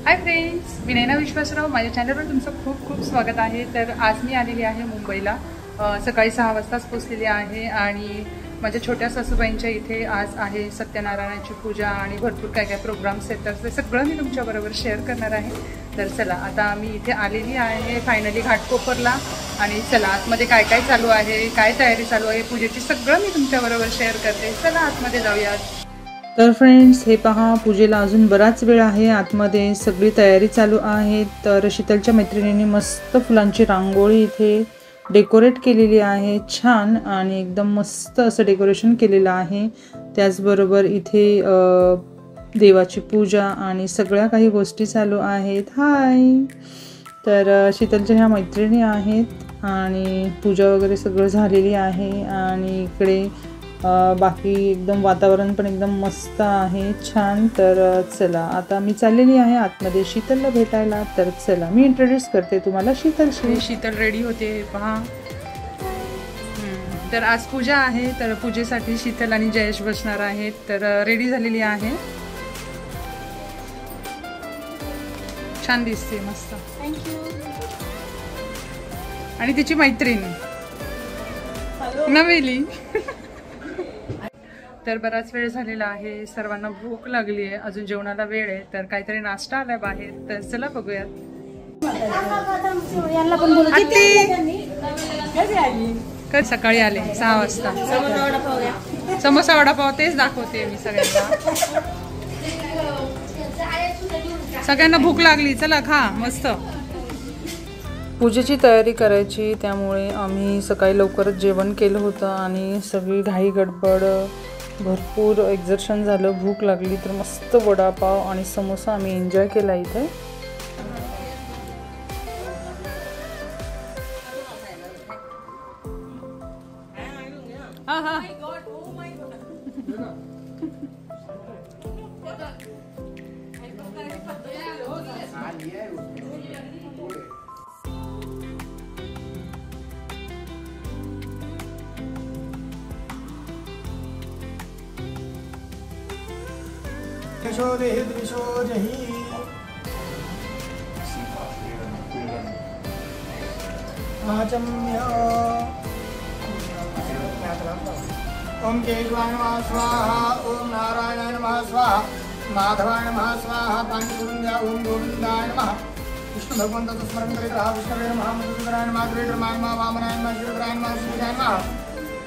Hi friends, मी नैना विश्वासराव. माझ्या चॅनलवर तुमचं खूप खूप स्वागत आहे. तर आज मी आलेली आहे मुंबईला. सकाळी 6 वाजताच पोचलेली आहे आणि माझ्या छोट्या सासूबाईंच्या इथे आज आहे सत्यनारायणाची पूजा आणि भरपूर काय काय प्रोग्राम्स आहेत. तर ते सगळं मी तुमच्याबरोबर शेअर करणार आहे. तर चला, आता मी इथे आलेली आहे फायनली घाटकोपरला. आणि चला, आतमध्ये काय काय चालू आहे, काय तयारी चालू आहे पूजेची, सगळं मी तुमच्याबरोबर शेअर करते. चला आतमध्ये जाऊयात. तर फ्रेंड्स, हे पहा, पूजेला अजून बराच वेळ आहे. आतमध्ये सगळी तयारी चालू आहे. तर शीतलच्या मैत्रिणींनी मस्त फुलांची रांगोळी इथे डेकोरेट केलेली आहे, छान आणि एकदम मस्त असं डेकोरेशन केलेलं आहे. त्याचबरोबर इथे देवाची पूजा आणि सगळ्या काही गोष्टी चालू आहेत. हाय, तर शीतलच्या ह्या मैत्रिणी आहेत आणि पूजा वगैरे सगळं झालेली आहे. आणि इकडे बाकी एकदम वातावरण पण एकदम मस्त आहे, छान. तर चला, आता मी चाललेली आहे आतमध्ये शीतलला भेटायला. तर चला, मी इंट्रोड्यूस करते तुम्हाला शीतलशी. शीतल रेडी होते, पहा. तर आज पूजा आहे, तर पूजेसाठी शीतल आणि जयेश बसणार आहेत. तर रेडी झालेली आहे, छान दिसते, मस्त. आणि तिची मैत्रीण नवेली. तर बराच वेळ झालेला आहे, सर्वांना भूक लागली आहे, अजून जेवणाला वेळ आहे. तर काहीतरी नाश्ता आलाय बाहेर, तर चला बघूयात. सकाळी आले 6 वाजता. समोसा वडापाव तेच दाखवते मी सगळ्यांना. सगळ्यांना भूक लागली, चला खा मस्त. पूजेची तयारी करायची, त्यामुळे आम्ही सकाळी लवकरच जेवण केलं होतं आणि सगळी घाई गडबड, भरपूर एक्झर्शन झालं, भूक लागली. तर मस्त वडापाव आणि समोसा आम्ही एन्जॉय केला इथे. यशोदेहि द्विशोजहि आचम्य ओम केशवाय नमः स्वाहा, ओम नारायणाय नमः स्वाहा, माधवाय नमः स्वाहा, पांचकुंजा ओम गोविंदाय नमः. विष्णु भगवंताचं स्मरण करीत राहा. विष्णवे नमः, मधुसूदनाय नमः, त्रिविक्रमाय नमः, वामनाय नमः, शिवधराय नमः, श्रीजाय नमः,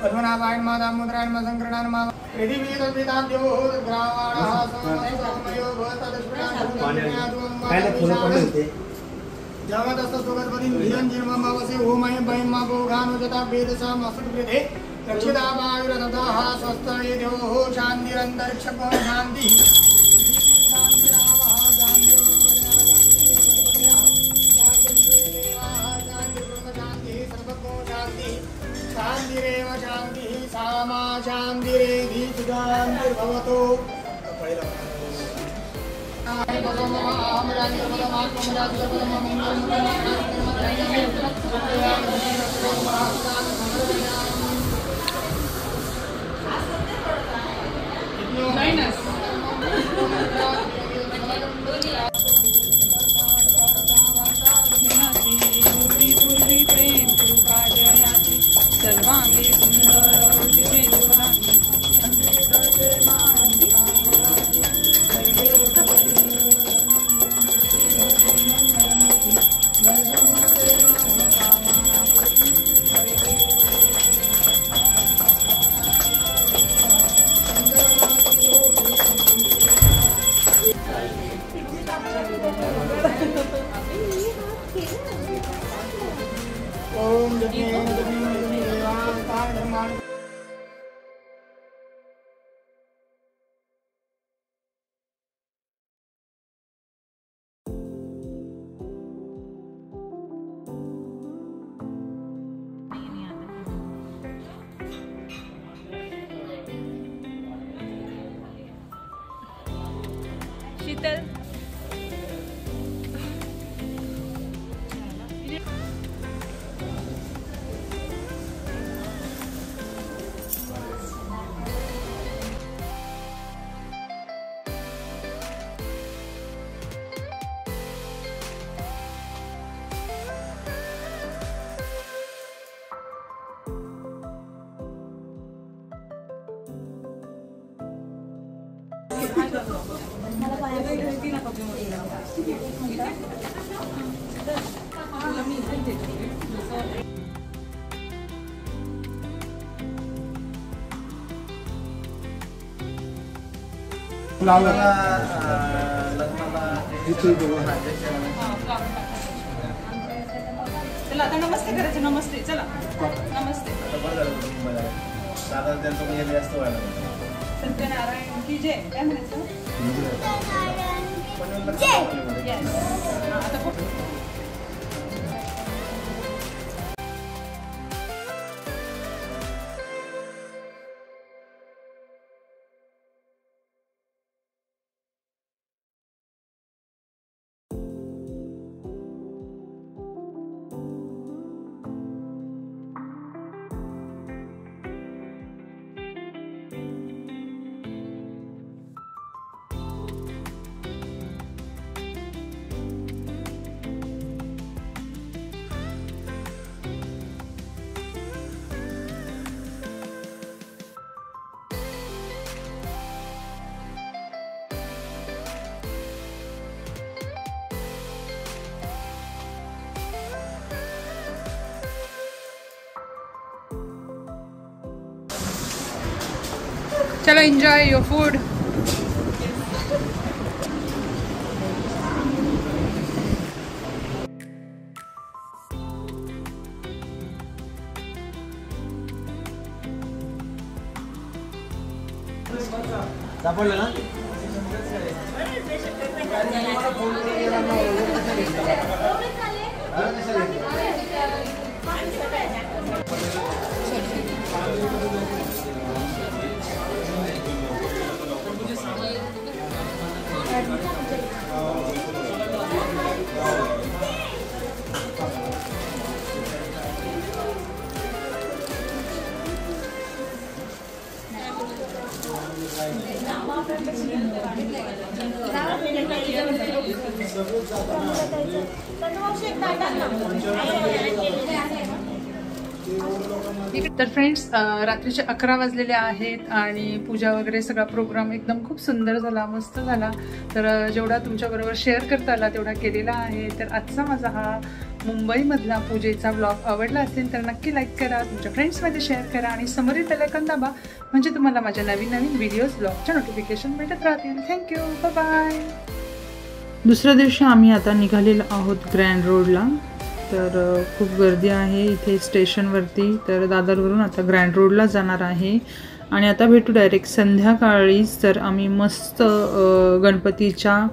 पद्मनाभाय नमः, दामोदराय नमः, शंकराय नमः. शांतिरेव शांति सामा शांतिरेधि सुशांतिर्भवतु. ओम शीतल, चला आता नमस्ते करायचं. नमस्ते. चला नमस्ते. सत्यनारायण की जय. काय म्हणायचं? आता चलो enjoy your food. सापडलं ना? तर फ्रेंड्स रात्रीचे 11 वाजलेले आहेत आणि पूजा वगैरे सगळा प्रोग्राम एकदम खूप सुंदर झाला, मस्त झाला. तर जेवढा तुमच्याबरोबर शेअर करता आला तेवढा केलेला आहे. तर आजचा माझा हा मुंबईमधला पूजेचा ब्लॉग आवडला असेल तर नक्की लाईक करा, तुमच्या फ्रेंड्समध्ये शेअर करा आणि समोरील बेल आयकॉन दाबा, म्हणजे तुम्हाला माझ्या नवीन नवीन व्हिडिओज ब्लॉगच्या नोटिफिकेशन मिळत राहतील. थँक्यू. Bye bye. दुसऱ्या दिवशी आम्ही आता निघालेलो आहोत ग्रँड रोडला. तर खूप गर्दी आहे इथे स्टेशनवरती. तर दादरवरून आता ग्रँड रोडला जाणार आहे आणि आता भेटू डायरेक्ट संध्याकाळीच. तर आम्ही मस्त गणपतीच्या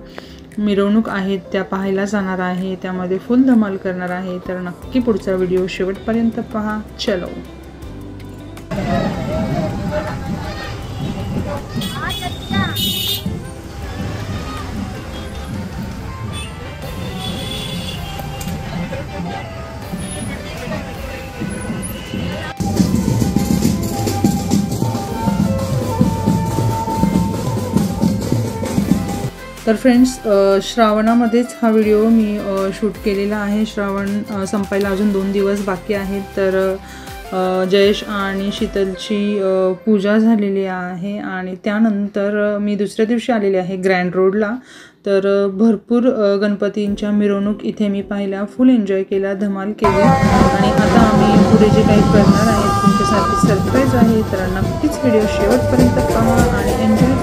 मिरवणूक आहेत त्या पाहायला जाणार आहे, त्यामध्ये फुल धमाल करणार आहे. तर नक्की पुढचा व्हिडिओ शेवटपर्यंत पहा. चलो. तर फ्रेंड्स श्रावणामध्येच हा व्हिडिओ मी शूट केलेला आहे. श्रावण संपायला अजून 2 दिवस बाकी आहेत. तर जयेश आणि शीतलची पूजा झालेली आहे आणि त्यानंतर मी दुसऱ्या दिवशी आलेले आहे ग्रँड रोडला. तर भरपूर गणपतींच्या मिरवणूक इथे मी पाहिल्या, फुल एन्जॉय केला, धमाल केली. आणि आता आम्ही पुढे जे काही करणार आहे तुमच्यासाठी सरप्राईज आहे. तर नक्कीच व्हिडिओ शेवटपर्यंत पहा आणि एन्जॉय